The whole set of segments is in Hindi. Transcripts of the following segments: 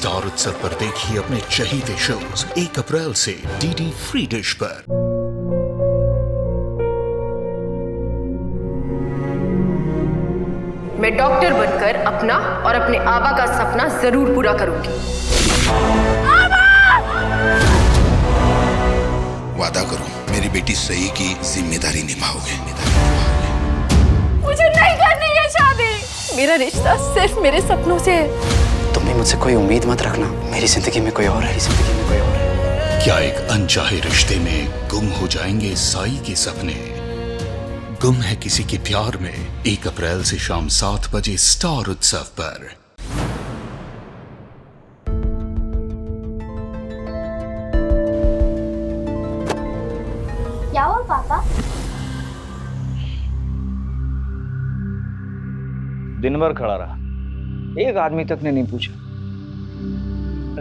स्टार उत्सव पर देखिए अपने चहीते शोज 1 अप्रैल से डीडी फ्री डिश पर। मैं डॉक्टर बनकर अपना और अपने आबा का सपना जरूर पूरा करूंगी। वादा करो मेरी बेटी सही की जिम्मेदारी निभाओगे। मुझे नहीं करनी है शादी। मेरा रिश्ता सिर्फ मेरे सपनों से है। तुम भी मुझसे कोई उम्मीद मत रखना। मेरी जिंदगी में कोई और है, जिंदगी में कोई और है। क्या एक अनचाहे रिश्ते में गुम हो जाएंगे साई के सपने? गुम है किसी के प्यार में 1 अप्रैल से शाम 7 बजे स्टार उत्सव पर। क्या हुआ पापा? दिन भर खड़ा रहा, एक आदमी तक ने नहीं पूछा।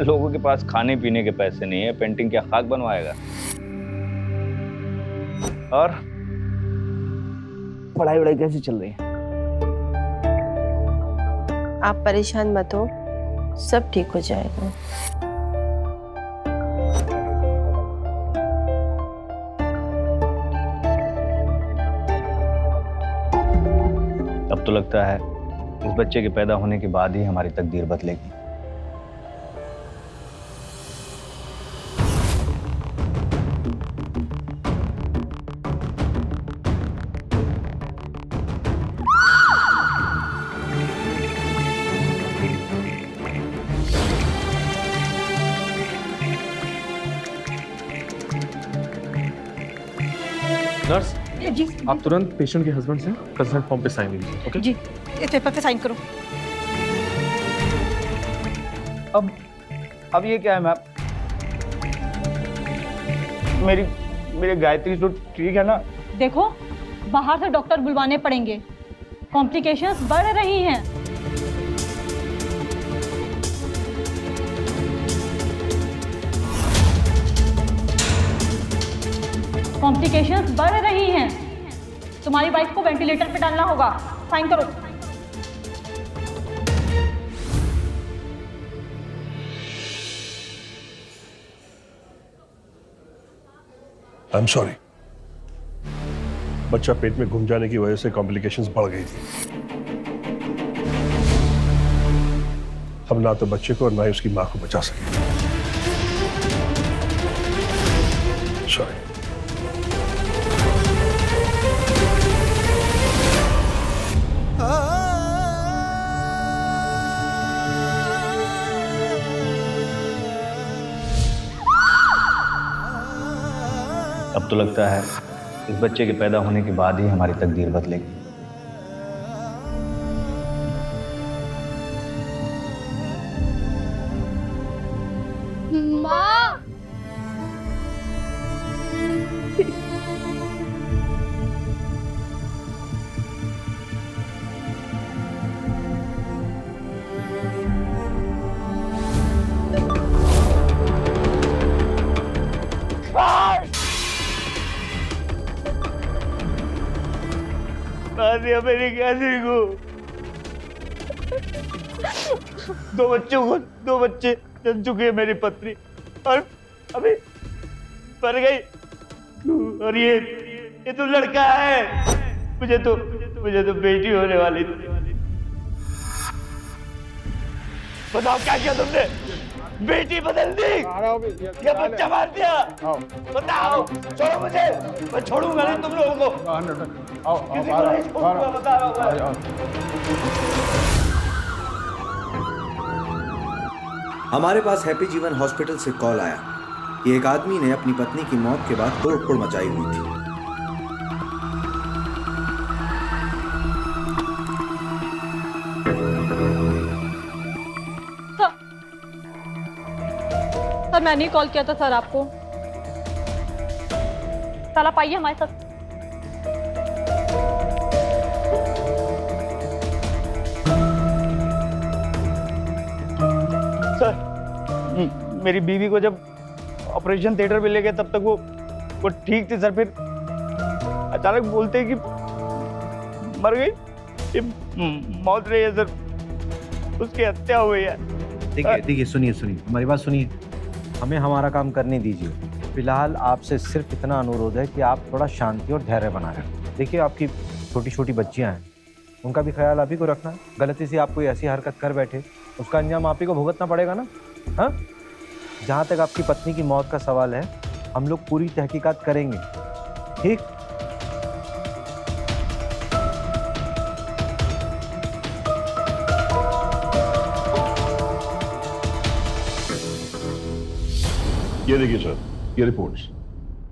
लोगों के पास खाने पीने के पैसे नहीं है, पेंटिंग क्या खाक बनवाएगा? और पढ़ाई वढ़ाई कैसी चल रही है? आप परेशान मत हो, सब ठीक हो जाएगा। अब तो लगता है इस बच्चे के पैदा होने के बाद ही हमारी तकदीर बदलेगी। नर्स जी आप तुरंत पेशेंट के हस्बैंड से कंसर्ट फॉर्म पे साइन लीजिए। ओके जी, इस पेपर पे साइन करो। अब ये क्या है मैम? मेरी गायत्री तो ठीक है ना? देखो, बाहर से डॉक्टर बुलवाने पड़ेंगे, कॉम्प्लिकेशंस बढ़ रही हैं। कॉम्प्लिकेशंस बढ़ रही हैं। तुम्हारी वाइफ को वेंटिलेटर पे डालना होगा। साइन करो। आई एम सॉरी, बच्चा पेट में घुम जाने की वजह से कॉम्प्लिकेशंस बढ़ गई थी। हम ना तो बच्चे को और ना ही उसकी मां को बचा सके। सॉरी। अब तो लगता है इस बच्चे के पैदा होने के बाद ही हमारी तकदीर बदलेगी। माँ, मेरी गायत्री को दो बच्चे जन चुके हैं मेरी पत्नी, और अभी मर गई। और ये तो लड़का है। मुझे तो बेटी होने वाली थी। बताओ क्या किया तुमने? बेटी बदल दी या बच्चा मार दिया? बताओ। छोड़ो मुझे, मैं छोड़ूंगा नहीं तुम लोगों को। किसी को नहीं छोड़ूंगा, बता रहा हूं। हमारे पास हैप्पी जीवन हॉस्पिटल से कॉल आया कि एक आदमी ने अपनी पत्नी की मौत के बाद तोड़फोड़ मचाई हुई थी। सर, मैंने ही कॉल किया था सर आपको। सर आप आइए हमारे साथ। सर, मेरी बीवी को जब ऑपरेशन थिएटर में ले गए तब तक वो ठीक थी सर। फिर अचानक बोलते हैं कि मर गई। मौत रही है सर, उसकी हत्या हुई है। देखिए सुनिए हमारी बात सुनिए। हमें हमारा काम करने दीजिए। फिलहाल आपसे सिर्फ इतना अनुरोध है कि आप थोड़ा शांति और धैर्य बनाए रखें। देखिए आपकी छोटी छोटी बच्चियां हैं, उनका भी ख्याल आप ही को रखना है। गलती से आप कोई ऐसी हरकत कर बैठे, उसका अंजाम आप ही को भुगतना पड़ेगा ना। हाँ, जहाँ तक आपकी पत्नी की मौत का सवाल है, हम लोग पूरी तहकीकात करेंगे, ठीक? ये देखिए सर, ये रिपोर्ट्स।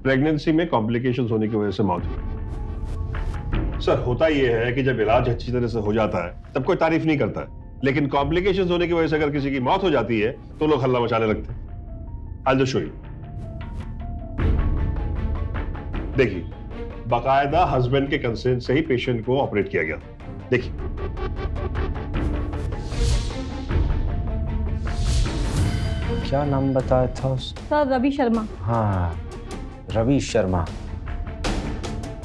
प्रेगनेंसी में कॉम्प्लिकेशंस होने की वजह से मौत हुई। सर होता ये है कि जब इलाज अच्छी तरह से हो जाता है तब कोई तारीफ नहीं करता है, लेकिन कॉम्प्लिकेशंस होने की वजह से अगर किसी की मौत हो जाती है तो लोग हल्ला मचाने लगते हैं। I'll just show you। देखिए, बाकायदा हस्बैंड के कंसेंट से ही पेशेंट को ऑपरेट किया गया। देखिए, क्या नाम बताया था सर? रवि शर्मा। हाँ, रवि शर्मा।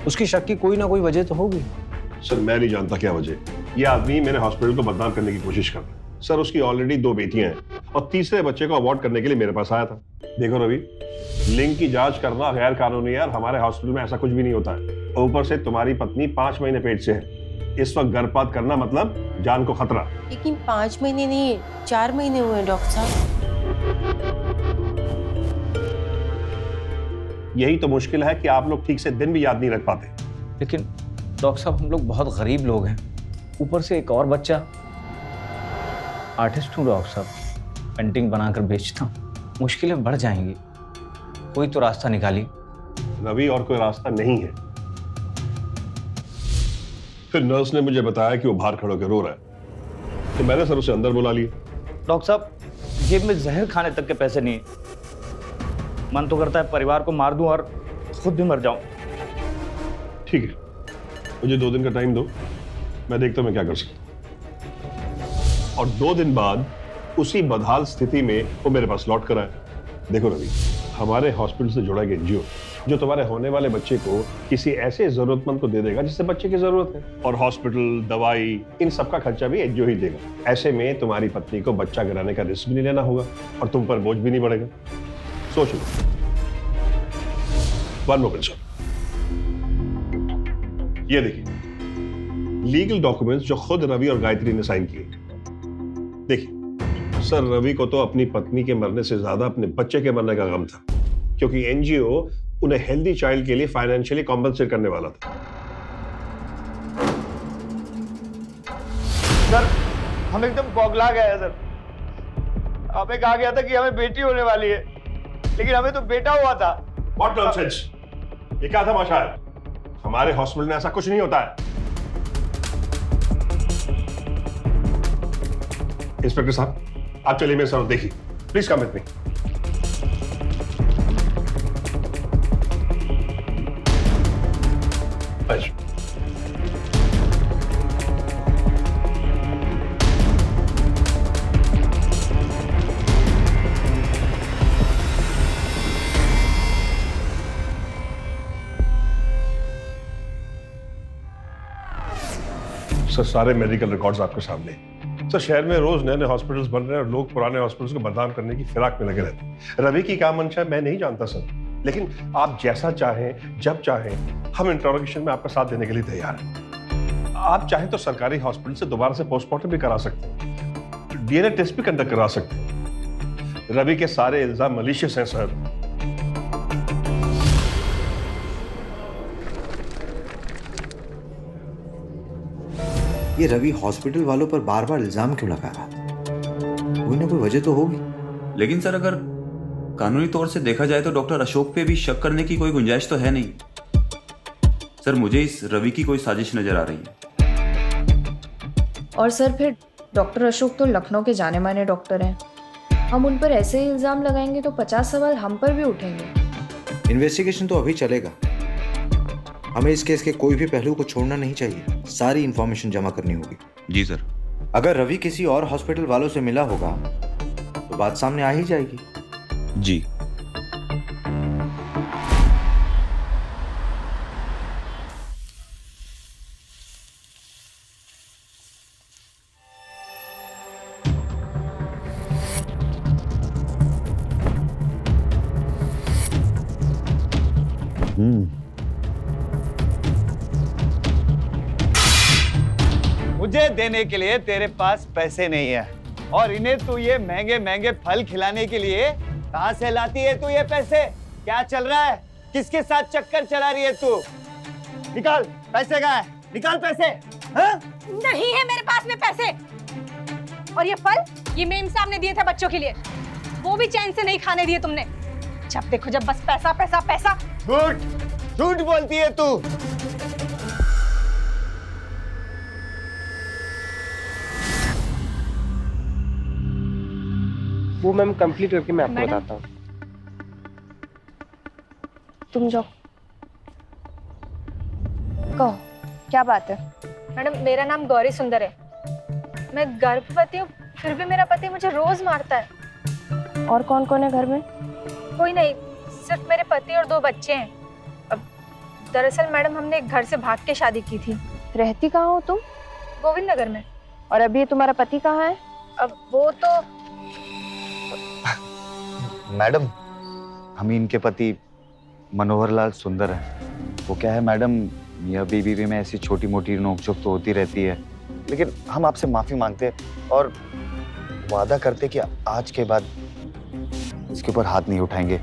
उसकी शक की कोई ना कोई वजह तो होगी। सर मैं नहीं जानता क्या वजह। ये आदमी मेरे हॉस्पिटल को बदनाम करने की कोशिश कर रहा है। सर उसकी ऑलरेडी 2 बेटियां हैं और तीसरे बच्चे को अवॉर्ड करने के लिए मेरे पास आया था। देखो रवि, लिंग की जांच करना गैर कानूनी है और हमारे हॉस्पिटल में ऐसा कुछ भी नहीं होता है। ऊपर से तुम्हारी पत्नी 5 महीने पेट से है। इस वक्त गर्भपात करना मतलब जान को खतरा। लेकिन 5 महीने नहीं, 4 महीने हुए डॉक्टर साहब। यही तो मुश्किल है कि आप लोग ठीक से दिन भी याद नहीं रख पाते। लेकिन डॉक्टर साहब हम लोग बहुत गरीब लोग हैं, ऊपर से एक और बच्चा। आर्टिस्ट हूँ डॉक्टर साहब, पेंटिंग बनाकर बेचता हूँ, मुश्किलें बढ़ जाएंगी। कोई तो रास्ता निकालिए। रवि और कोई रास्ता नहीं है। फिर नर्स ने मुझे बताया कि वो बाहर खड़े होकर रो रहा है, तो मैंने सर उसे अंदर बुला लिया। डॉक्टर साहब, जेब में जहर खाने तक के पैसे नहीं है। मन तो करता है परिवार को मार दूं और खुद भी मर जाऊं। ठीक है, मुझे 2 दिन का टाइम दो, मैं देखता हूं मैं क्या कर सकता। और 2 दिन बाद उसी बदहाल स्थिति में वो मेरे पास लौट कर आया। देखो रवि, हमारे हॉस्पिटल से जुड़ा एक एनजीओ जो तुम्हारे होने वाले बच्चे को किसी ऐसे जरूरतमंद को दे देगा जिससे बच्चे की जरूरत है, और हॉस्पिटल, दवाई, इन सब का खर्चा भी एनजीओ ही देगा। ऐसे में तुम्हारी पत्नी को बच्चा गिराने का रिस्क भी नहीं लेना होगा और तुम पर बोझ भी नहीं बढ़ेगा। सोच लो। 1 मोमेंट सर, ये देखिए लीगल डॉक्यूमेंट्स जो खुद रवि और गायत्री ने साइन किए। देखिए सर, रवि को तो अपनी पत्नी के मरने से ज्यादा अपने बच्चे के मरने का गम था, क्योंकि एनजीओ उन्हें हेल्दी चाइल्ड के लिए फाइनेंशियली कॉम्पनसेट करने वाला था। सर हम एकदम बौखला गए हैं सर। हमें कहा गया था कि हमें बेटी होने वाली है, लेकिन हमें तो बेटा हुआ था। What nonsense! ये क्या तमाशा है? हमारे हॉस्पिटल में ऐसा कुछ नहीं होता है। इंस्पेक्टर साहब, आप चलिए मेरे साथ, देखिए please come with me. Sir सारे मेडिकल रिकॉर्ड्स आपके सामने हैं। सर शहर में रोज नए नए हॉस्पिटल्स बन रहे हैं और लोग पुराने हॉस्पिटल्स को बदनाम करने की फिराक में लगे रहते हैं। रवि की क्या मंशा है मैं नहीं जानता सर, लेकिन आप जैसा चाहें, जब चाहें, हम इंट्रोगेशन में आपका साथ देने के लिए तैयार हैं। आप चाहें तो सरकारी हॉस्पिटल से दोबारा से पोस्टमार्टम भी करा सकते हैं, डीएनए टेस्ट भी कंडक्ट करा सकते हैं। रवि के सारे इल्जाम मलिशियस हैं सर। ये रवि हॉस्पिटल वालों पर बार बार इल्जाम क्यों लगा रहा था? कोई ना कोई वजह तो होगी। लेकिन सर अगर कानूनी तौर से देखा जाए तो डॉक्टर अशोक पे भी शक करने की कोई गुंजाइश तो है नहीं। सर मुझे इस रवि की कोई साजिश नजर आ रही है। और सर फिर डॉक्टर अशोक तो लखनऊ के जाने माने डॉक्टर हैं, हम उन पर ऐसे ही इल्जाम लगाएंगे तो 50 सवाल हम पर भी उठेंगे। इन्वेस्टिगेशन तो अभी चलेगा, हमें इस केस के कोई भी पहलू को छोड़ना नहीं चाहिए। सारी इंफॉर्मेशन जमा करनी होगी। जी सर। अगर रवि किसी और हॉस्पिटल वालों से मिला होगा तो बात सामने आ ही जाएगी। जी। मुझे देने के लिए तेरे पास पैसे नहीं है और इन्हें तू ये महंगे महंगे फल खिलाने के लिए कहां से लाती है तू ये पैसे? क्या चल रहा है? किसके साथ चक्कर चला रही है तू? निकाल पैसे कहाँ है? निकाल पैसे। हाँ? नहीं है मेरे पास में पैसे। और ये फल ये मेम साहब ने दिए थे बच्चों के लिए, वो भी चैन से नहीं खाने दिए तुमने। जब देखो जब बस पैसा पैसा पैसा। झूठ झूठ बोलती है तू। वो मैम कंप्लीट करके मैं आपको बताता हूँ। तुम जाओ। कहो क्या बात है? मैडम मेरा नाम गौरी सुंदर है, मैं गर्भवती हूँ, फिर भी मेरा पति मुझे रोज मारता है। और कौन कौन है घर में? कोई नहीं, सिर्फ मेरे पति और 2 बच्चे हैं। अब दरअसल मैडम हमने एक घर से भाग के शादी की थी। रहती कहाँ हो तुम? गोविंद नगर में। और अभी तुम्हारा पति कहाँ है? अब वो तो मैडम, हम इनके पति मनोहर लाल सुंदर हैं। वो क्या है मैडम, मियां बीवी में ऐसी छोटी मोटी नोकझोंक तो होती रहती है, लेकिन हम आपसे माफी मांगते हैं और वादा करते कि आज के बाद इसके ऊपर हाथ नहीं उठाएंगे।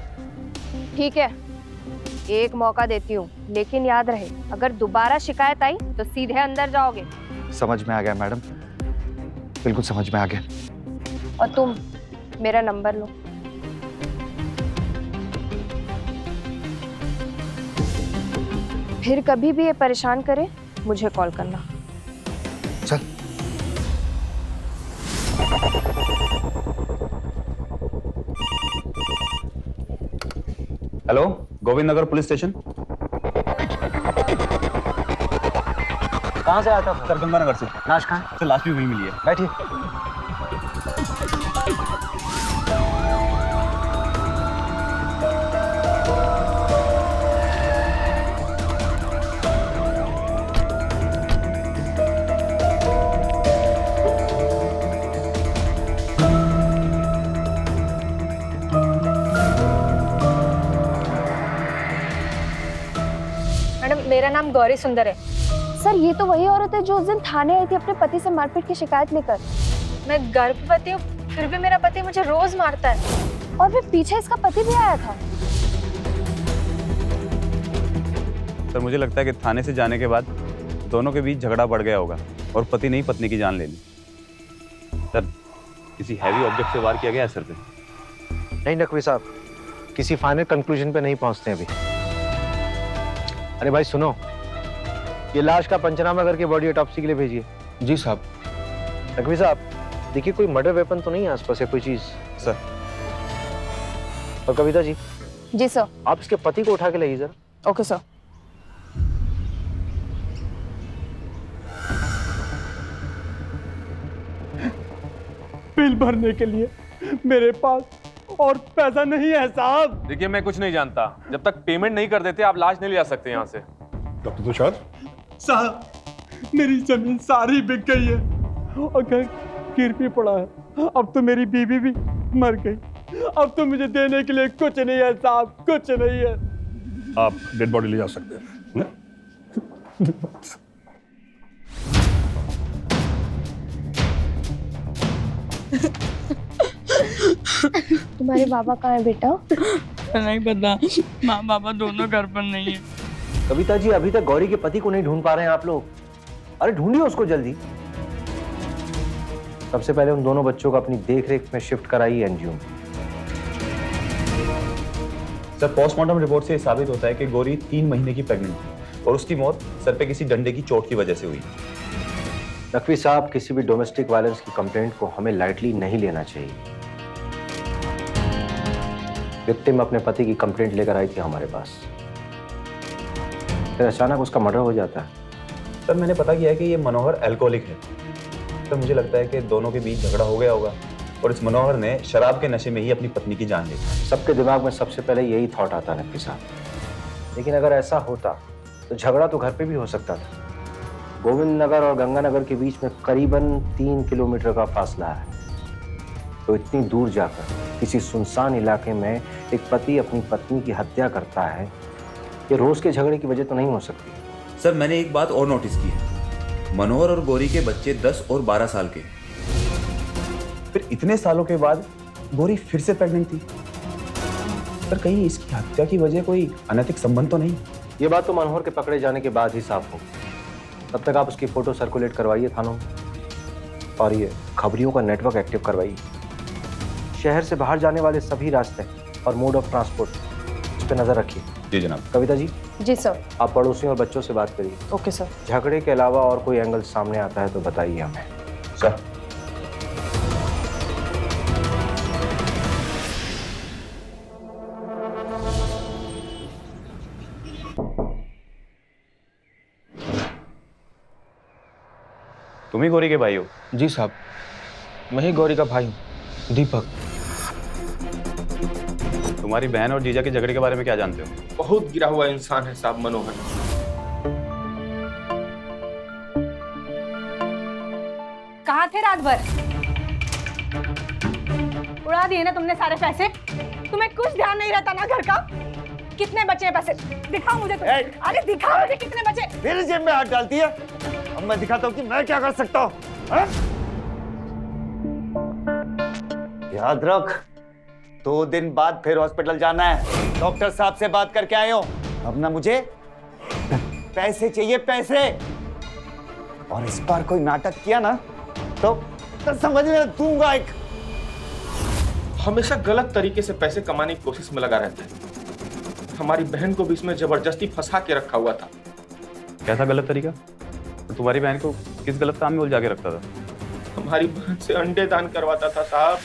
ठीक है, एक मौका देती हूँ, लेकिन याद रहे अगर दोबारा शिकायत आई तो सीधे अंदर जाओगे। समझ में आ गया मैडम, बिल्कुल समझ में आ गया। और तुम मेरा नंबर लो। फिर कभी भी ये परेशान करे मुझे कॉल करना। चल। Hello, Govind Nagar police station. कहाँ से आया था? सर गंगानगर से। लाश कहाँ है? सर लाश भी वहीं मिली है। बैठिए। मैडम मेरा नाम गौरी सुंदर है। सर ये तो वही औरत है जो उस दिन थाने आई थी अपने पति से मारपीट की शिकायत लेकर। मैं गर्भवती हूँ, फिर भी मेरा पति मुझे रोज मारता है। और फिर पीछे इसका पति भी आया था। सर मुझे लगता है कि थाने से जाने के बाद दोनों के बीच झगड़ा बढ़ गया होगा और पति ने ही पत्नी की जान ले ली। सर किसी हैवी ऑब्जेक्ट से वार किया गया है सर पे? नहीं नकवी साहब, किसी फाइनल कंक्लूजन पे नहीं पहुंचते अभी। अरे भाई सुनो, ये लाश का पंचनामा करके बॉडी ऑटोप्सी के लिए भेजिए। जी साहब। नकवी साहब देखिए, कोई मर्डर वेपन तो नहीं है आसपास या कोई चीज? सर। और कविता जी? जी सर। आप इसके पति को उठा के लाइए जरा। Okay sir. बिल भरने के लिए मेरे पास और पैसा नहीं है साहब। देखिए मैं कुछ नहीं जानता, जब तक पेमेंट नहीं कर देते आप लाश नहीं ले जा सकते यहाँ से। डॉक्टर तुषार? साहब मेरी जमीन सारी बिक गई है और घर गिर भी पड़ा है। अब तो मेरी बीवी भी मर गई। अब तो मुझे देने के लिए कुछ नहीं है साहब, कुछ नहीं है। आप डेड बॉडी ले जा सकते हैं। तुम्हारे बाबा कहाँ है बेटा? नहीं पता, माँ बाबा दोनों घर पर नहीं है। कविता जी अभी तक गौरी के पति को नहीं ढूंढ पा रहे हैं आप लोग? अरे ढूंढिए उसको जल्दी। सबसे पहले उन दोनों बच्चों को अपनी देखरेख में शिफ्ट कराइए एनजीओ में। सर पोस्टमार्टम रिपोर्ट से साबित होता है कि गौरी 3 महीने की प्रेग्नेंट थी और उसकी मौत सर पे किसी डंडे की चोट की वजह से हुई। नकवी साहब, किसी भी डोमेस्टिक वायलेंस की कंप्लेंट को हमें लाइटली नहीं लेना चाहिए। विक्टिम अपने पति की कंप्लेंट लेकर आई थी हमारे पास, फिर अचानक उसका मर्डर हो जाता है। सर मैंने पता किया है कि ये मनोहर अल्कोहलिक है। सर मुझे लगता है कि दोनों के बीच झगड़ा हो गया होगा और इस मनोहर ने शराब के नशे में ही अपनी पत्नी की जान ली। सबके दिमाग में सबसे पहले यही थॉट आता है नकवी साहब, लेकिन अगर ऐसा होता तो झगड़ा तो घर पे भी हो सकता था। गोविंद नगर और गंगानगर के बीच में करीबन 3 किलोमीटर का फासला है, तो इतनी दूर जाकर किसी सुनसान इलाके में एक पति अपनी पत्नी की हत्या करता है, ये रोज के झगड़े की वजह तो नहीं हो सकती। सर मैंने एक बात और नोटिस की है, मनोहर और गौरी के बच्चे 10 और 12 साल के, फिर इतने सालों के बाद गौरी फिर से प्रेग्नेंट थी। सर कहीं इसकी हत्या की वजह कोई अनैतिक संबंध तो नहीं? ये बात तो मनोहर के पकड़े जाने के बाद ही साफ हो। तब तक आप उसकी फोटो सर्कुलेट करवाइए थानों में, और ये खबरियों का नेटवर्क एक्टिव करवाइए। शहर से बाहर जाने वाले सभी रास्ते और मोड ऑफ ट्रांसपोर्ट इस पर नजर रखिए। जी जनाब। कविता जी। जी सर। आप पड़ोसियों और बच्चों से बात करिए। Okay sir. झगड़े के अलावा और कोई एंगल सामने आता है तो बताइए हमें। सर। तुम ही गौरी के भाई हो? जी साहब, मैं ही गौरी का भाई हूँ, दीपक। तुम्हारी बहन और जीजा के झगड़े के बारे में क्या जानते हो? बहुत गिरा हुआ इंसान है साहब मनोहर। कहाँ थे रात भर? उड़ा दिए ना तुमने सारे पैसे। तुम्हें कुछ ध्यान नहीं रहता ना घर का? कितने बचे हैं पैसे? दिखाओ मुझे तुम। अरे दिखाओ मुझे कितने बचे। मेरे जेब में हाथ डालती है। अब मैं दिखाता हूँ कि मैं क्या कर सकता हूँ। याद रख, 2 दिन बाद फिर हॉस्पिटल जाना है। डॉक्टर साहब से बात करके आए हो। अब ना मुझे पैसे चाहिए, पैसे। और इस बार कोई नाटक किया ना तो समझ में दूंगा। एक हमेशा गलत तरीके से पैसे कमाने की कोशिश में लगा रहता है। हमारी बहन को भी इसमें जबरदस्ती फंसा के रखा हुआ था। कैसा गलत तरीका? तो तुम्हारी बहन को किस गलत काम में उलझा के रखता था? हमारी बहन से अंडे दान करवाता था साहब।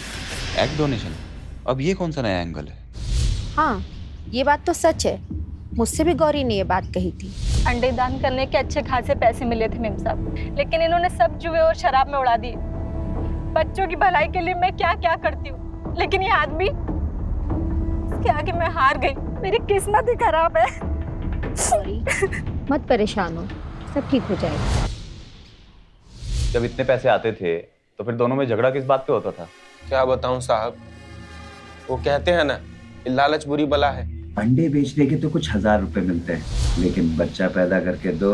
Egg donation? अब ये कौन सा नया एंगल है? हाँ, ये बात तो सच है। मुझसे भी गौरी ने ये बात कही थी। अंडे दान करने के अच्छे खासे पैसे मिले थे मेम साहब, लेकिन इन्होंने सब जुए और शराब में उड़ा दिए। बच्चों की भलाई के लिए मैं क्या क्या करती हूँ, लेकिन ये आदमी, इसके आगे मैं हार गई। मेरी किस्मत ही खराब है। सॉरी, मत परेशान हो, सब ठीक हो जाएगा। जब इतने पैसे आते थे तो फिर दोनों में झगड़ा किस बात पे होता था? क्या बताऊं साहब, वो कहते हैं ना, लालच बुरी बला है। अंडे बेचने के तो कुछ 1000 रुपए मिलते हैं, लेकिन बच्चा पैदा करके दो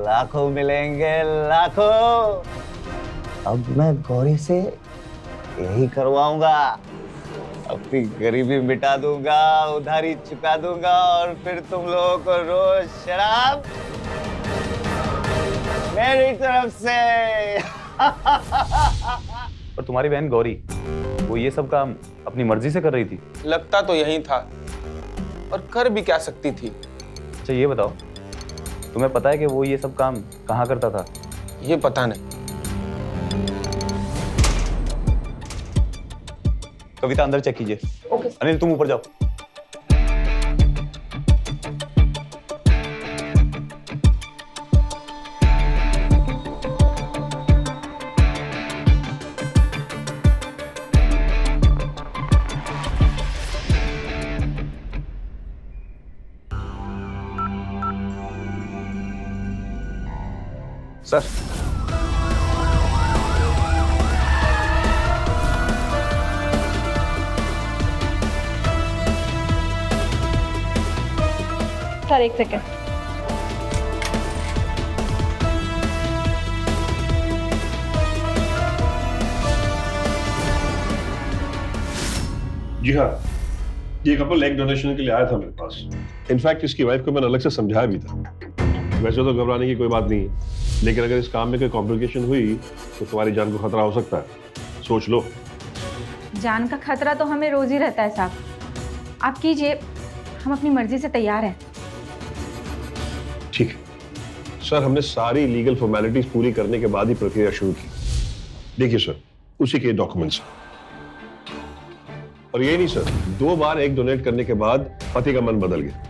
लाखों मिलेंगे, लाखों। अब मैं गौरी से यही करवाऊंगा। अपनी गरीबी मिटा दूंगा, उधारी चुका दूंगा, और फिर तुम लोगों को रोज शराब मेरी तरफ से। और तुम्हारी बहन गौरी, वो ये सब काम अपनी मर्जी से कर रही थी? लगता तो यही था, और कर भी क्या सकती थी। अच्छा ये बताओ, तुम्हें पता है कि वो ये सब काम कहाँ करता था? ये पता नहीं। कविता अंदर चेक कीजिए। ओके। अनिल तुम ऊपर जाओ। सर, सर एक सेकेंड। जी हाँ, ये कपल एग डोनेशन के लिए आया था मेरे पास। इनफैक्ट इसकी वाइफ को मैंने अलग से समझाया भी था। वैसे तो घबराने की कोई बात नहीं है, लेकिन अगर इस काम में कोई कॉम्प्लिकेशन हुई तो तुम्हारी जान को खतरा हो सकता है। सोच लो। जान का खतरा तो हमें रोज ही रहता है साहब। आप कीजिए, हम अपनी मर्जी से तैयार हैं। ठीक है सर, हमने सारी लीगल फॉर्मेलिटीज पूरी करने के बाद ही प्रक्रिया शुरू की। देखिए सर, उसी के डॉक्यूमेंट्स, और ये नहीं सर, 2 बार एग डोनेट करने के बाद पति का मन बदल गया।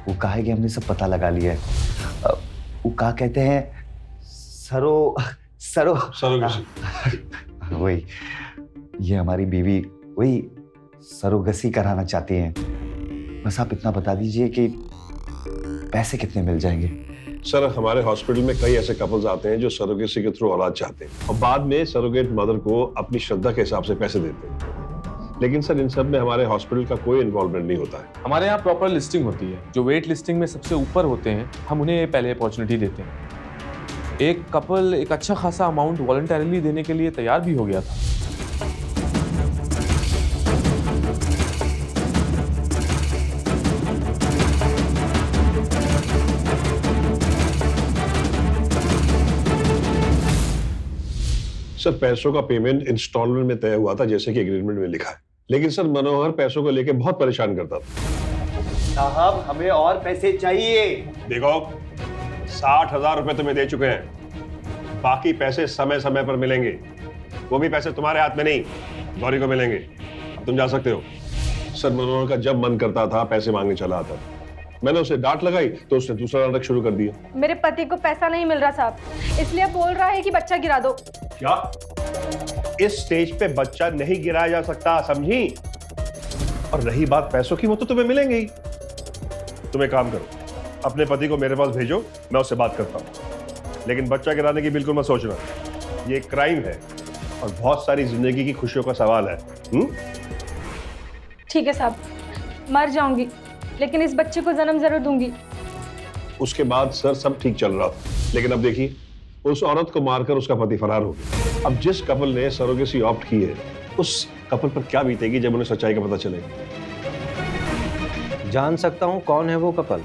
वो कहा है कि हमने सब पता लगा लिया है। वो कहा कहते हैं सरोगेसी। वही, ये हमारी बीवी वही सरोगेसी कराना चाहती हैं। बस आप इतना बता दीजिए कि पैसे कितने मिल जाएंगे। सर, हमारे हॉस्पिटल में कई ऐसे कपल्स आते हैं जो सरोगेसी के थ्रू औलाद चाहते हैं और बाद में सरोगेट मदर को अपनी श्रद्धा के हिसाब से पैसे देते हैं। लेकिन सर इन सब में हमारे हॉस्पिटल का कोई इन्वॉल्वमेंट नहीं होता है। हमारे यहाँ प्रॉपर लिस्टिंग होती है। जो वेट लिस्टिंग में सबसे ऊपर होते हैं हम उन्हें पहले अपॉर्चुनिटी देते हैं। एक कपल एक अच्छा खासा अमाउंट वॉलंटरीली देने के लिए तैयार भी हो गया था। सर पैसों का पेमेंट इंस्टॉलमेंट में तय हुआ था जैसे कि एग्रीमेंट में लिखा है, लेकिन सर मनोहर पैसों को लेकर बहुत परेशान करता था। साहब हमें और पैसे चाहिए। देखो 60,000 रुपए तुम्हें दे चुके हैं, बाकी पैसे समय समय पर मिलेंगे। वो भी पैसे तुम्हारे हाथ में नहीं, गौरी को मिलेंगे। तुम जा सकते हो। सर मनोहर का जब मन करता था पैसे मांगने चला आता। मैंने उसे डांट लगाई तो उसने दूसरा नाटक शुरू कर दिया। मेरे पति को पैसा नहीं मिल रहा साहब, इसलिए बोल रहा है कि बच्चा गिरा दो। क्या? इस स्टेज पे बच्चा नहीं गिराया जा सकता, समझी? और रही बात पैसों की, वो तो तुम्हें मिलेंगे ही। तुम एक काम करो, अपने पति को मेरे पास भेजो, मैं उससे बात करता हूं। लेकिन बच्चा गिराने की बिल्कुल मत सोचना, ये एक क्राइम है और बहुत सारी जिंदगी की खुशियों का सवाल है। ठीक है साहब, मर जाऊंगी लेकिन इस बच्चे को जन्म जरूर दूंगी। उसके बाद सर सब ठीक चल रहा था, लेकिन अब देखिए उस औरत को मारकर उसका पति फरार हो गया। अब जिस कपल ने सरोगेसी ऑप्ट की है, उस कपल पर क्या बीतेगी जब उन्हें सच्चाई का पता चलेगा। जान सकता हूं कौन है वो कपल?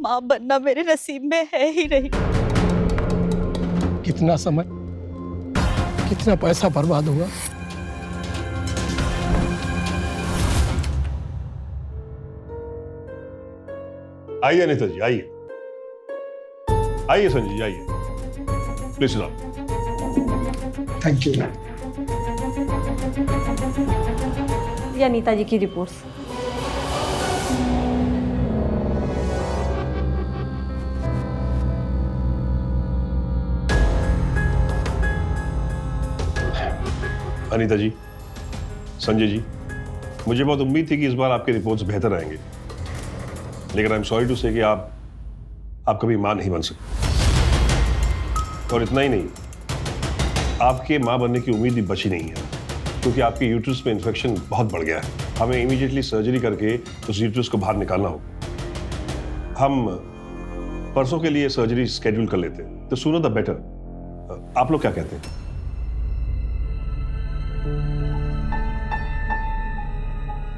माँ बनना मेरे नसीब में है ही नहीं। कितना समय, कितना पैसा बर्बाद हुआ। आइए अनिता जी, आइए आइए संजय जी, आइए प्लीज सिट। Thank you. ये अनीता जी की रिपोर्ट्स। अनीता जी, संजय जी, मुझे बहुत उम्मीद थी कि इस बार आपके रिपोर्ट्स बेहतर आएंगे, लेकिन आई एम सॉरी टू से कि आप कभी मां नहीं बन सकते। और इतना ही नहीं, आपके मां बनने की उम्मीद भी बची नहीं है, क्योंकि आपके यूट्रस में इन्फेक्शन बहुत बढ़ गया है। हमें इमीडिएटली सर्जरी करके उस यूट्रस को बाहर निकालना होगा। हम परसों के लिए सर्जरी स्केड्यूल कर लेते हैं, तो सूनर द बेटर। आप लोग क्या कहते हैं?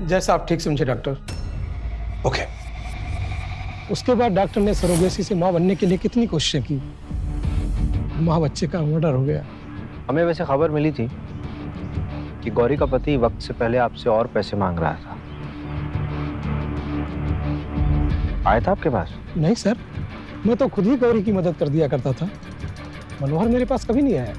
जैसा आप ठीक समझे डॉक्टर। ओके। उसके बाद डॉक्टर ने सरोगेसी से मां बनने के लिए कितनी कोशिशें की, मां बच्चे का मर्डर हो गया। हमें वैसे खबर मिली थी कि गौरी का पति वक्त से पहले आपसे और पैसे मांग रहा था। आया था आपके पास? नहीं सर, मैं तो खुद ही गौरी की मदद कर दिया करता था। मनोहर मेरे पास कभी नहीं आया।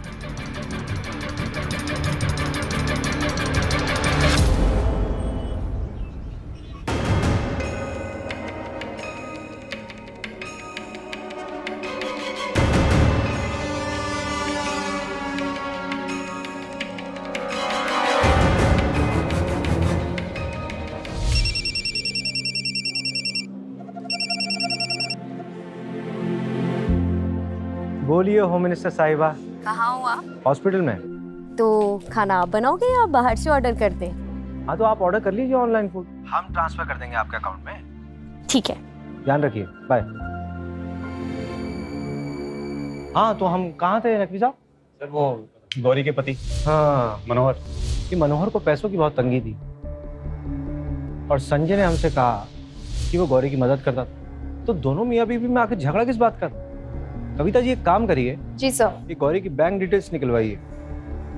बोलिए होम मिनिस्टर साहिबा। कहाँ हो आप? हॉस्पिटल में। तो खाना आप बनाओगे या बाहर से ऑर्डर कर दें? हाँ तो आप ऑर्डर कर लीजिए ऑनलाइन फूड, हम ट्रांसफर कर देंगे आपके अकाउंट में। ठीक है, ध्यान रखिए, बाय। हाँ तो हम कहाँ थे नकवी साहब? सर वो गौरी के पति हाँ मनोहर। कि मनोहर को पैसों की बहुत तंगी थी और संजय ने हमसे कहा कि वो गौरी की मदद करता था। तो दोनों मियाँ बीवी में आखिर झगड़ा किस बात का? कविता जी एक काम करिए। जी सर। ये गौरी की बैंक डिटेल्स निकलवाइए।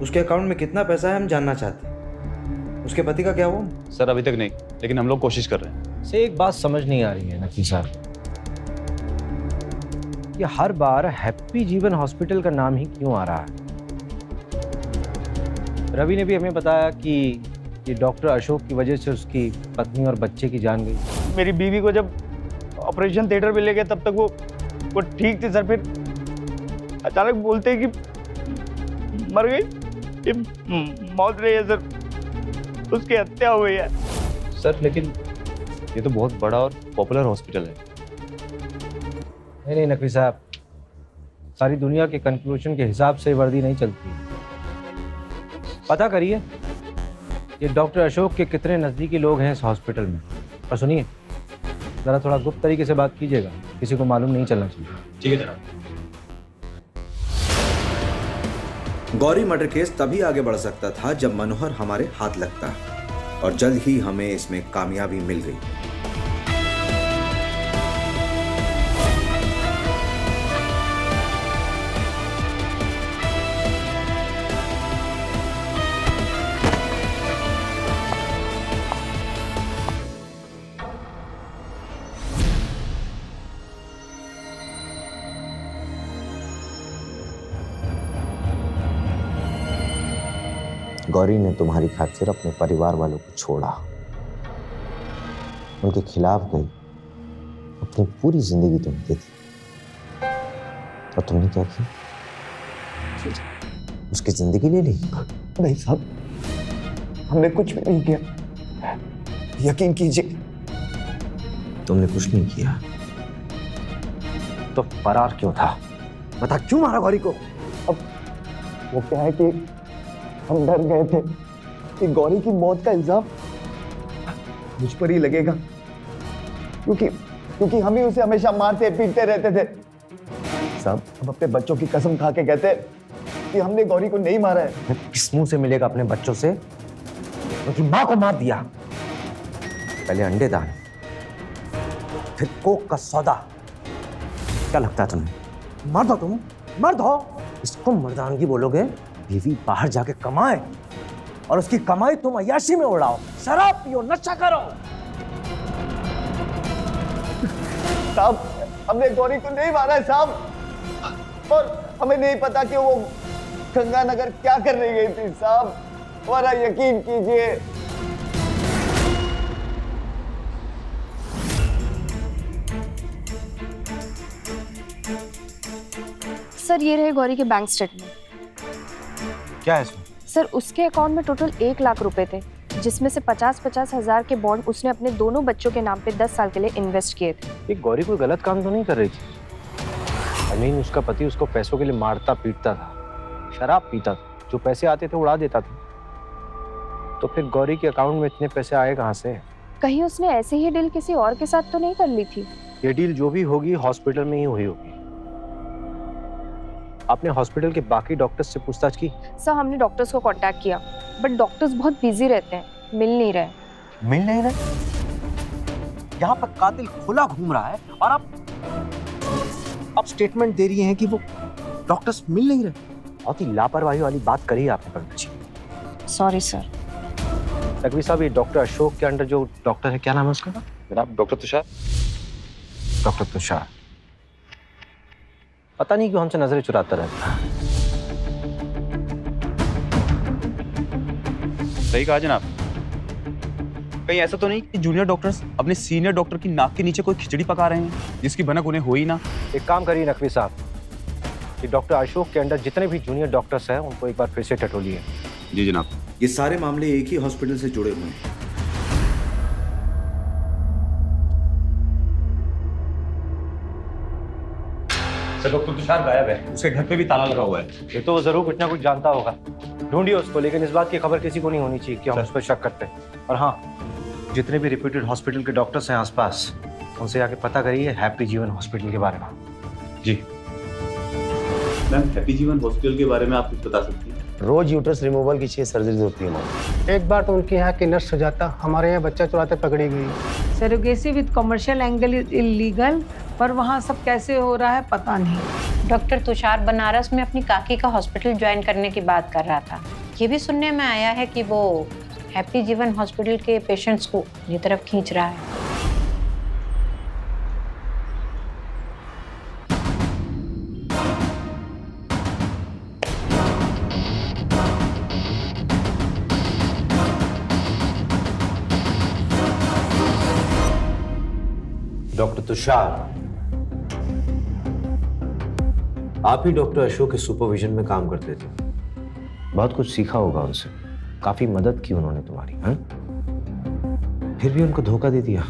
उसके अकाउंट में कितना पैसा है हम जानना चाहते हैं। उसके पति का क्या हुआ? सर अभी तक नहीं, लेकिन हम लोग कोशिश कर रहे हैं। से एक बात समझ नहीं आ रही है नकवी साहब, ये हर बार हैप्पी जीवन हॉस्पिटल का नाम ही क्यों आ रहा है? रवि ने भी हमें बताया कि ये डॉक्टर अशोक की वजह से उसकी पत्नी और बच्चे की जान गई। मेरी बीवी को जब ऑपरेशन थिएटर में ले गए तब तक वो ठीक थी सर, फिर अचानक बोलते हैं कि मर गई। मौत रही है सर, उसकी हत्या हुई है। सर लेकिन ये तो बहुत बड़ा और पॉपुलर हॉस्पिटल है। नहीं नकवी साहब, सारी दुनिया के कंक्लूजन के हिसाब से वर्दी नहीं चलती। पता करिए ये डॉक्टर अशोक के कितने नज़दीकी लोग हैं इस हॉस्पिटल में। और सुनिए, ज़रा थोड़ा गुप्त तरीके से बात कीजिएगा, किसी को मालूम नहीं चलना चाहिए। ठीक है जनाब। गौरी मर्डर केस तभी आगे बढ़ सकता था जब मनोहर हमारे हाथ लगता, और जल्द ही हमें इसमें कामयाबी मिल गई। गौरी ने तुम्हारी खातिर अपने परिवार वालों को छोड़ा, उनके खिलाफ गई, अपनी पूरी जिंदगी तुम्हें दे दी। और तुमने क्या किया? उसकी जिंदगी ले ली? नहीं साहब, हमने कुछ भी नहीं किया, यकीन कीजिए। तुमने कुछ नहीं किया तो फरार क्यों था? बता, क्यों मारा गौरी को? अब वो क्या है कि हम डर गए थे कि गौरी की मौत का इल्जाम मुझ पर ही लगेगा, क्योंकि हम ही उसे हमेशा मारते पीटते रहते थे। साहब, हम अपने बच्चों की कसम खा के कहते कि हमने गौरी को नहीं मारा है। किस मुंह से मिलेगा अपने बच्चों से? उनकी मां को मार दिया, पहले अंडे दान, फिर कोक का सौदा। क्या लगता है तुम्हें? मर्द हो तुम, मर्द हो। इसको मर्दानगी बोलोगे? बीवी बाहर जाके कमाए और उसकी कमाई तुम अय्याशी में उड़ाओ, शराब पियो, नशा करो। साहब, हमने गौरी को नहीं मारा है साहब, और हमें नहीं पता कि वो गंगानगर क्या करने गई थी साहब, हमारा यकीन कीजिए। सर ये रहे गौरी के बैंक स्टेटमेंट। क्या है इसमें? सर उसके अकाउंट में टोटल 1 लाख रुपए थे, जिसमें से 50-50 हजार के बॉन्ड उसने अपने दोनों बच्चों के नाम पे 10 साल के लिए इन्वेस्ट किए थे। ये गौरी कोई गलत काम तो नहीं कर रही थी? आई मीन, उसका पति उसको पैसों के लिए मारता पीटता था, शराब पीता था, जो पैसे आते थे उड़ा देता था। तो फिर गौरी के अकाउंट में इतने पैसे आए कहाँ से? कहीं उसने ऐसे ही डील किसी और के साथ तो नहीं कर ली थी? ये डील जो भी होगी हॉस्पिटल में ही हुई होगी। आपने हॉस्पिटल के बाकी डॉक्टर्स से पूछताछ की? सर हमने डॉक्टर्स को कांटेक्ट किया, बट डॉक्टर्स बहुत बिजी रहते हैं, मिल नहीं रहे। मिल नहीं रहे? यहाँ पर कातिल खुला घूम रहा है और आप स्टेटमेंट दे रही हैं कि वो डॉक्टर्स मिल नहीं रहे। बहुत ही लापरवाही वाली बात करी है आपने पगड़ी जी। Sorry sir. तकवी साहब, ये डॉक्टर अशोक के अंडर जो डॉक्टर है, क्या नाम है उसका? जनाब डॉक्टर तुषार। डॉक्टर तुषार, पता नहीं क्यों हमसे नजरें चुराता रहता है। सही कहा जनाब। कहीं ऐसा तो नहीं कि जूनियर डॉक्टर्स अपने सीनियर डॉक्टर की नाक के नीचे कोई खिचड़ी पका रहे हैं जिसकी भनक उन्हें हो ही ना? एक काम करिए नकवी साहब, कि डॉक्टर अशोक के अंडर जितने भी जूनियर डॉक्टर्स हैं उनको एक बार फिर से टटोलिए। जी जनाब। ये सारे मामले एक ही हॉस्पिटल से जुड़े हुए हैं। डॉक्टर तुषार गायब है, उसके घर पे भी ताला लगा हुआ है। ये तो जरूर कुछ ना कुछ जानता होगा, ढूंढिए उसको, लेकिन इस बात की खबर किसी को नहीं होनी चाहिए कि हम उस पर शक करते हैं। और हाँ, जितने भी रिप्यूटेड हॉस्पिटल के डॉक्टर्स हैं आसपास, उनसे आके पता करिए हैप्पी जीवन हॉस्पिटल के बारे में। जी मैम, हैप्पी जीवन हॉस्पिटल के बारे में आप कुछ बता सकती हैं? रोज यूट्रस रिमूवल की 6 सर्जरीज होती है। एक बार तो उनके यहाँ की नर्स सुजाता हमारे यहाँ बच्चा चुराते पकड़ी गई। Surrogacy with commercial angle is illegal, पर वहाँ सब कैसे हो रहा है पता नहीं। डॉक्टर तुषार बनारस में अपनी काकी का हॉस्पिटल ज्वाइन करने की बात कर रहा था। ये भी सुनने में आया है कि वो हैप्पी जीवन हॉस्पिटल के पेशेंट्स को अपनी तरफ खींच रहा है। डॉक्टर तुषार, आप ही डॉक्टर अशोक के सुपरविजन में काम करते थे, बहुत कुछ सीखा होगा उनसे, काफी मदद की उन्होंने तुम्हारी। हाँ? फिर भी उनको धोखा दे दिया।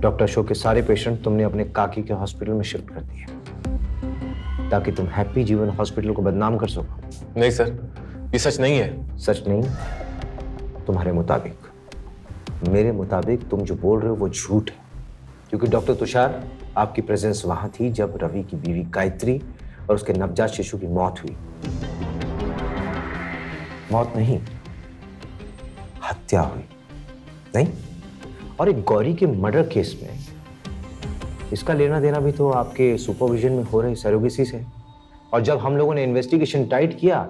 डॉक्टर अशोक के सारे पेशेंट तुमने अपने काकी के हॉस्पिटल में शिफ्ट कर दिए ताकि तुम हैप्पी जीवन हॉस्पिटल को बदनाम कर सको। नहीं सर, ये सच नहीं है। सच नहीं? तुम्हारे मुताबिक। मेरे मुताबिक तुम जो बोल रहे हो वो झूठ है, क्योंकि डॉक्टर तुषार आपकी प्रेजेंस वहां थी जब रवि की बीवी गायत्री और उसके नवजात शिशु की मौत हुई। मौत नहीं, हत्या हुई। नहीं? और एक गौरी के मर्डर केस में इसका लेना देना भी तो आपके सुपरविजन में हो रही सरोगेसी से। और जब हम लोगों ने इन्वेस्टिगेशन टाइट किया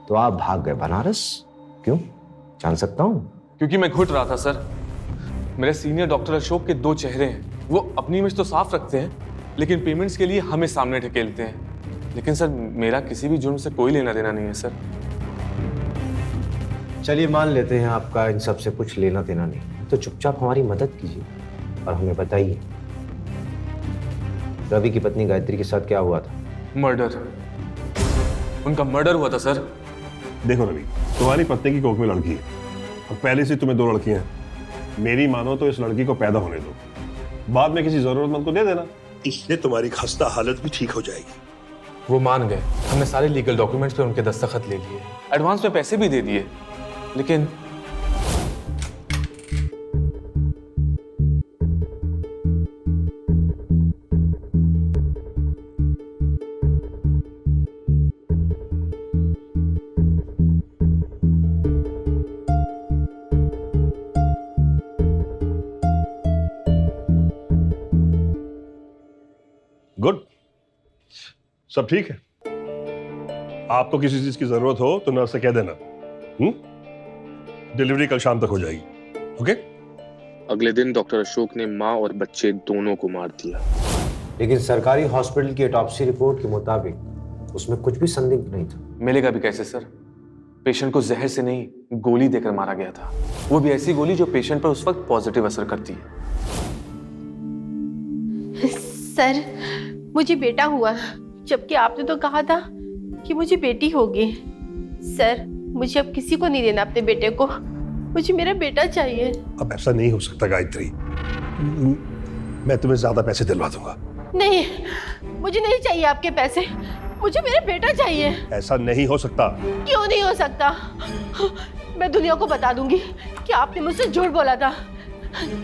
तो आप भाग गए बनारस। क्यों, जान सकता हूं? क्योंकि मैं घुट रहा था सर। मेरे सीनियर डॉक्टर अशोक के दो चेहरे हैं। वो अपनी इमेज तो साफ रखते हैं, लेकिन पेमेंट्स के लिए हमें सामने ढकेलते हैं। लेकिन सर, मेरा किसी भी जुर्म से कोई लेना देना नहीं है सर। चलिए मान लेते हैं आपका इन सब से कुछ लेना देना नहीं, तो चुपचाप हमारी मदद कीजिए और हमें बताइए रवि की पत्नी गायत्री के साथ क्या हुआ था? मर्डर। उनका मर्डर हुआ था सर। देखो रवि, तुम्हारी पत्नी की कोख में लड़की है और पहले से तुम्हें 2 लड़कियां हैं। मेरी मानो तो इस लड़की को पैदा होने दो, बाद में किसी जरूरतमंद को दे देना। इससे तुम्हारी खस्ता हालत भी ठीक हो जाएगी। वो मान गए। हमने सारे लीगल डॉक्यूमेंट्स पे उनके दस्तखत ले लिए, एडवांस में पैसे भी दे दिए, लेकिन गुड, सब ठीक है। आपको किसी चीज की जरूरत हो तो नर्स से कह देना। डिलीवरी कल शाम तक हो जाएगी। ओके? अगले दिन डॉक्टर अशोक ने माँ और बच्चे दोनों को मार दिया। लेकिन सरकारी हॉस्पिटल की ऑटोप्सी रिपोर्ट के मुताबिक उसमें कुछ भी संदिग्ध नहीं था। मिलेगा भी कैसे सर? पेशेंट को जहर से नहीं, गोली देकर मारा गया था। वो भी ऐसी गोली जो पेशेंट पर उस वक्त पॉजिटिव असर करती है। सर, मुझे बेटा हुआ, जबकि आपने तो कहा था कि मुझे बेटी होगी। सर, मुझे अब किसी को नहीं देना अपने बेटे को, मुझे मेरा बेटा चाहिए। अब ऐसा नहीं हो सकता गायत्री, मैं तुम्हें ज्यादा पैसे दिलवा दूंगा। नहीं, मुझे नहीं चाहिए आपके पैसे, मुझे मेरा बेटा चाहिए। ऐसा नहीं हो सकता। क्यों नहीं हो सकता? मैं दुनिया को बता दूंगी कि आपने मुझसे झूठ बोला था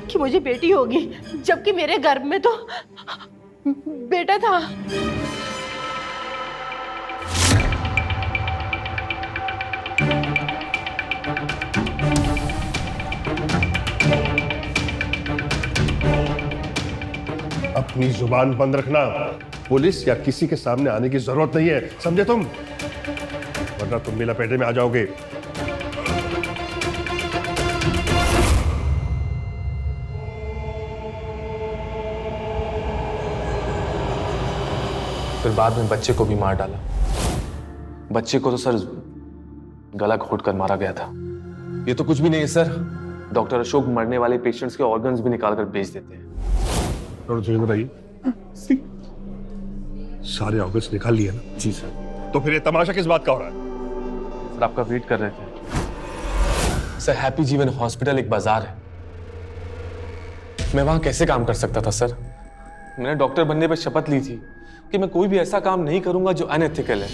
कि मुझे बेटी होगी, जबकि मेरे गर्भ में तो बेटा था। अपनी जुबान बंद रखना। पुलिस या किसी के सामने आने की जरूरत नहीं है, समझे तुम? वरना तुम भी लपेटे में आ जाओगे। फिर बाद में बच्चे को भी मार डाला। बच्चे को तो सर गला घोट कर मारा गया था। ये तो कुछ भी नहीं है सर। डॉक्टर अशोक मरने वाले पेशेंट्स के ऑर्गन्स भी निकाल कर बेच देते हैं। बताइए, सारे ऑर्गन्स निकाल लिए ना? जी सर। तो फिर ये तमाशा किस बात का हो रहा है? सर, आपका वेट कर रहे थे। सर, हैप्पी जीवन हॉस्पिटल एक बाजार है। मैं वहां कैसे काम कर सकता था सर? मैंने डॉक्टर बनने पर शपथ ली थी कि मैं कोई भी ऐसा काम नहीं करूंगा जो अनएथिकल है।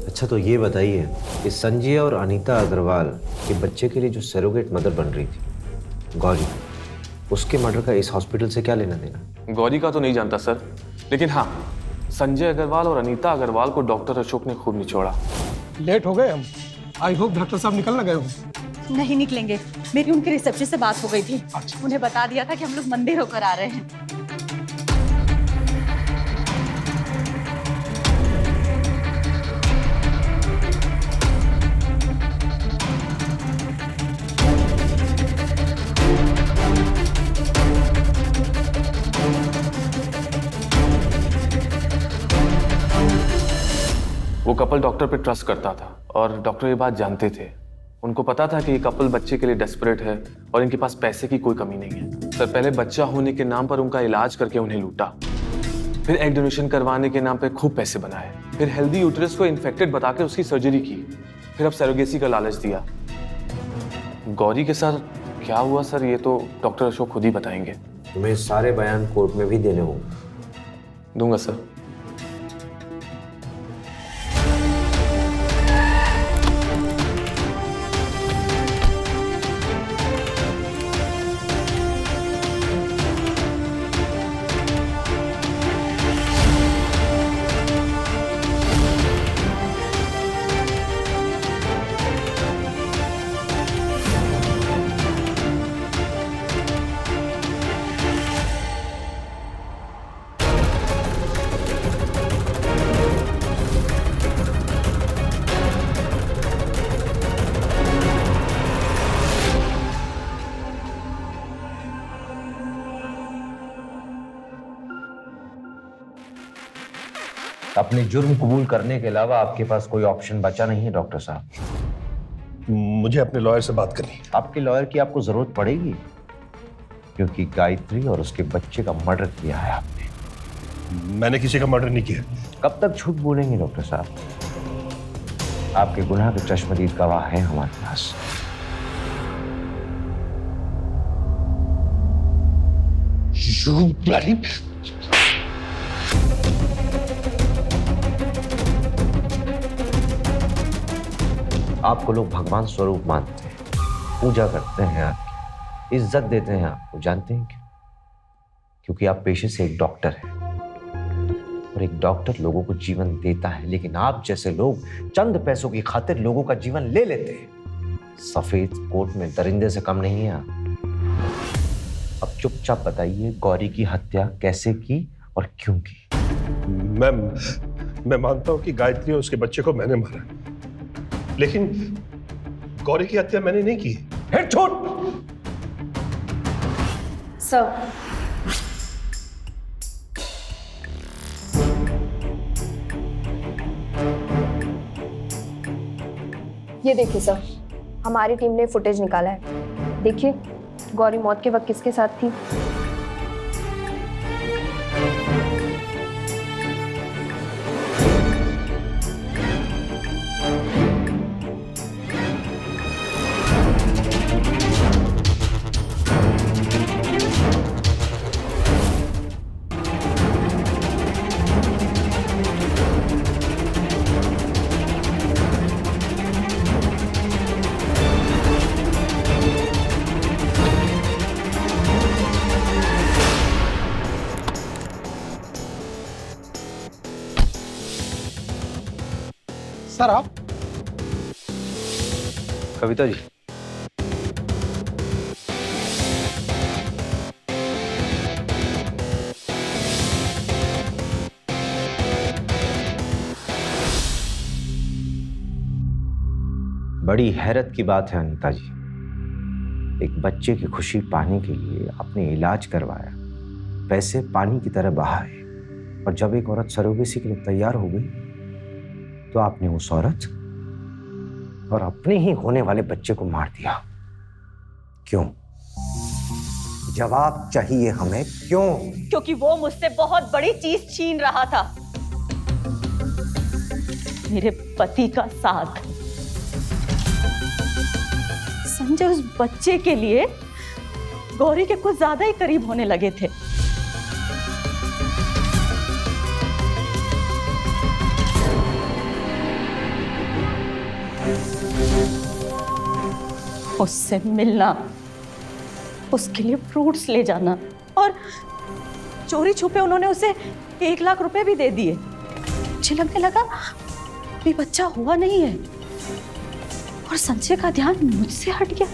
अच्छा, तो ये बताइए कि संजय और अनीता अग्रवाल के बच्चे के लिए जो सरोगेट मदर बन रही थी गौरी, उसके मर्डर का इस हॉस्पिटल से क्या लेना देना? गौरी का तो नहीं जानता सर, लेकिन हाँ, संजय अग्रवाल और अनीता अग्रवाल को डॉक्टर अशोक ने खूब निचोड़ा। लेट हो गए हम। आई होप डॉक्टर साहब निकल ना गए हो। नहीं निकलेंगे, मेरी उनके रिसेप्शन से बात हो गई थी। उन्हें बता दिया था कि हम लोग मंदिर होकर आ रहे हैं। वो कपल डॉक्टर पे ट्रस्ट करता था और डॉक्टर ये बात जानते थे। उनको पता था कि ये कपल बच्चे के लिए डेस्परेट है और इनके पास पैसे की कोई कमी नहीं है। सर, पहले बच्चा होने के नाम पर उनका इलाज करके उन्हें लूटा, फिर एग डोनेशन करवाने के नाम पे खूब पैसे बनाए, फिर हेल्दी यूट्रस को इन्फेक्टेड बताकर उसकी सर्जरी की, फिर अब सरोगेसी का लालच दिया। गौरी के साथ क्या हुआ सर, ये तो डॉक्टर अशोक खुद ही बताएंगे। तुम्हें सारे बयान कोर्ट में भी देने होंगे। दूंगा सर। अपने जुर्म कबूल करने के अलावा आपके पास कोई ऑप्शन बचा नहीं है डॉक्टर साहब। मुझे अपने लॉयर से बात करनी है। आपके लॉयर की आपको जरूरत पड़ेगी, क्योंकि गायत्री और उसके बच्चे का मर्डर किया है आपने। मैंने किसी का मर्डर नहीं किया। कब तक झूठ बोलेंगे डॉक्टर साहब? आपके गुनाह के चश्मदीद गवाह हैं हमारे पास। आपको लोग भगवान स्वरूप मानते हैं, पूजा करते हैं, आपकी इज्जत देते हैं आपको। जानते हैं क्यों? क्योंकि आप पेशे से एक डॉक्टर हैं और एक डॉक्टर लोगों को जीवन देता है, लेकिन आप जैसे लोग चंद पैसों की खातिर लोगों का जीवन ले लेते हैं। सफेद कोट में दरिंदे से कम नहीं है आप। अब चुपचाप बताइए, गौरी की हत्या कैसे की और क्यों की? मैं मानता हूं कि गायत्री और उसके बच्चे को मैंने मारा, लेकिन गौरी की हत्या मैंने नहीं की। फिर झूठ। सर, ये देखिए सर, हमारी टीम ने फुटेज निकाला है। देखिए गौरी मौत के वक्त किसके साथ थी। सर आप? कविता जी, बड़ी हैरत की बात है अनीता जी। एक बच्चे की खुशी पाने के लिए आपने इलाज करवाया, पैसे पानी की तरह बहाए, और जब एक औरत सरोगेसी के लिए तैयार हो गई तो आपने उस औरत और अपने ही होने वाले बच्चे को मार दिया। क्यों? जवाब चाहिए हमें, क्यों? क्योंकि वो मुझसे बहुत बड़ी चीज छीन रहा था, मेरे पति का साथ। संजय उस बच्चे के लिए गौरी के कुछ ज्यादा ही करीब होने लगे थे। उससे मिलना, उसके लिए फ्रूट्स ले जाना, और चोरी छुपे उन्होंने उसे 1 लाख रुपए भी दे दिए। मुझे लगने लगा ये बच्चा हुआ नहीं है, और संजय का ध्यान मुझसे हट गया।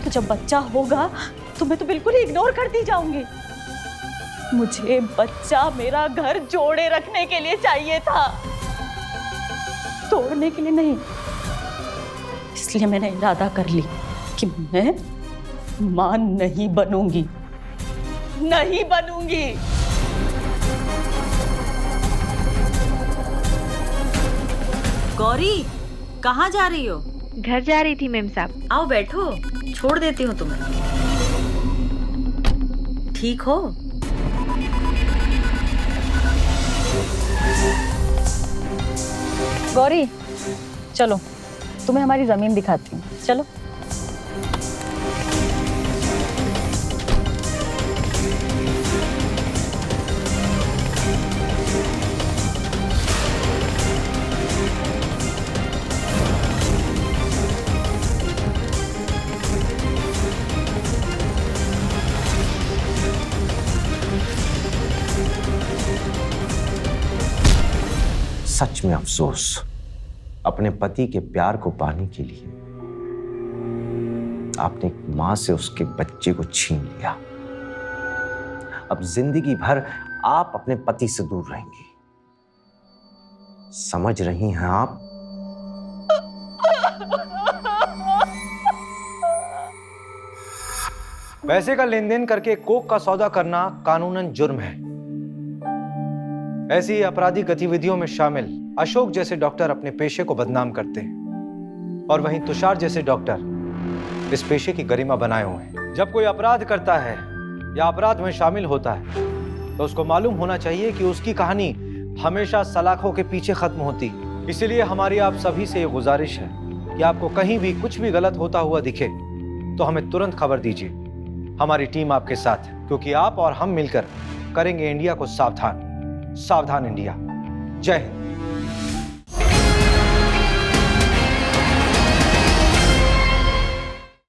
तो जब बच्चा होगा तो मैं तो बिल्कुल ही इग्नोर करती जाऊंगी। मुझे बच्चा मेरा घर जोड़े रखने के लिए चाहिए था, तोड़ने के लिए नहीं। इसलिए मैंने इरादा कर ली कि मैं मां नहीं बनूंगी, नहीं बनूंगी। गौरी, कहाँ जा रही हो? घर जा रही थी मेम साहब। आओ बैठो, छोड़ देती हूँ तुम्हें। ठीक हो? गौरी चलो, तुम्हें हमारी जमीन दिखाती हूँ, चलो। सच में अफसोस, अपने पति के प्यार को पाने के लिए आपने एक मां से उसके बच्चे को छीन लिया। अब जिंदगी भर आप अपने पति से दूर रहेंगी। समझ रही हैं आप? पैसे का लेन देन करके कोक का सौदा करना कानूनन जुर्म है। ऐसी आपराधिक गतिविधियों में शामिल अशोक जैसे डॉक्टर अपने पेशे को बदनाम करते हैं और वहीं तुषार जैसे डॉक्टर इस पेशे की गरिमा बनाए हुए हैं। जब कोई अपराध करता है या अपराध में शामिल होता है तो उसको मालूम होना चाहिए कि उसकी कहानी हमेशा सलाखों के पीछे खत्म होती। इसीलिए हमारी आप सभी से ये गुजारिश है कि आपको कहीं भी कुछ भी गलत होता हुआ दिखे तो हमें तुरंत खबर दीजिए। हमारी टीम आपके साथ है, क्योंकि आप और हम मिलकर करेंगे इंडिया को सावधान। सावधान इंडिया। जय हिंद।